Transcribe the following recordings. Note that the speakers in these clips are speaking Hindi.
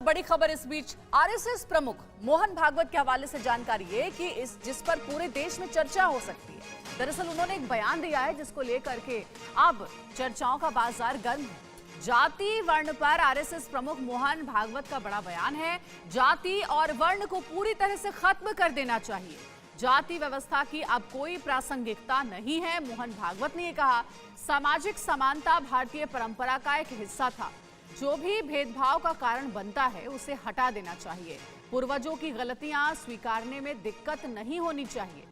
बड़ी खबर इस बीच आरएसएस प्रमुख मोहन भागवत के हवाले से जानकारी है कि जिस पर पूरे देश में चर्चा हो सकती है। दरअसल उन्होंने एक बयान दिया है जिसको लेकर के अब चर्चाओं का बाजार गर्म है। जाति वर्ण पर आरएसएस प्रमुख मोहन भागवत का बड़ा बयान है। जाति और वर्ण को पूरी तरह से खत्म कर देना चाहिए। जाति व्यवस्था की अब कोई प्रासंगिकता नहीं है। मोहन भागवत ने ये कहा, सामाजिक समानता भारतीय परंपरा का एक हिस्सा था। जो भी भेदभाव का कारण बनता है उसे हटा देना चाहिए। पूर्वजों की गलतियां स्वीकारने में दिक्कत नहीं होनी चाहिए।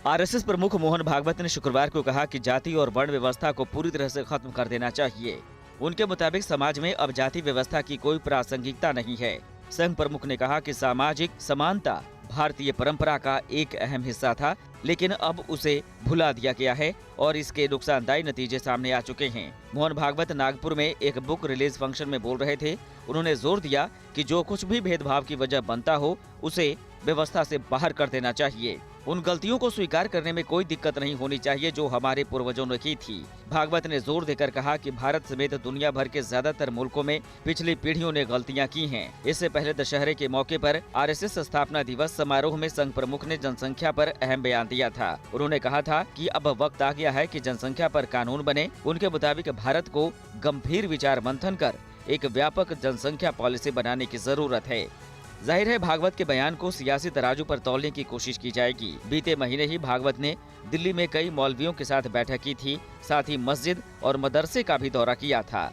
आरएसएस प्रमुख मोहन भागवत ने शुक्रवार को कहा कि जाति और वर्ण व्यवस्था को पूरी तरह से खत्म कर देना चाहिए। उनके मुताबिक समाज में अब जाति व्यवस्था की कोई प्रासंगिकता नहीं है। संघ प्रमुख ने कहा कि सामाजिक समानता भारतीय परंपरा का एक अहम हिस्सा था, लेकिन अब उसे भुला दिया गया है और इसके नुकसानदायी नतीजे सामने आ चुके हैं। मोहन भागवत नागपुर में एक बुक रिलीज फंक्शन में बोल रहे थे। उन्होंने जोर दिया कि जो कुछ भी भेदभाव की वजह बनता हो उसे व्यवस्था से बाहर कर देना चाहिए। उन गलतियों को स्वीकार करने में कोई दिक्कत नहीं होनी चाहिए जो हमारे पूर्वजों ने की थी। भागवत ने जोर देकर कहा कि भारत समेत दुनिया भर के ज्यादातर मुल्कों में पिछली पीढ़ियों ने गलतियां की हैं। इससे पहले दशहरे के मौके पर आरएसएस स्थापना दिवस समारोह में संघ प्रमुख ने जनसंख्या पर अहम बयान दिया था। उन्होंने कहा था कि अब वक्त आ गया है कि जनसंख्या पर कानून बने। उनके मुताबिक भारत को गंभीर विचार मंथन कर एक व्यापक जनसंख्या पॉलिसी बनाने की जरूरत है। जाहिर है भागवत के बयान को सियासी तराजू पर तौलने की कोशिश की जाएगी। बीते महीने ही भागवत ने दिल्ली में कई मौलवियों के साथ बैठक की थी, साथ ही मस्जिद और मदरसे का भी दौरा किया था।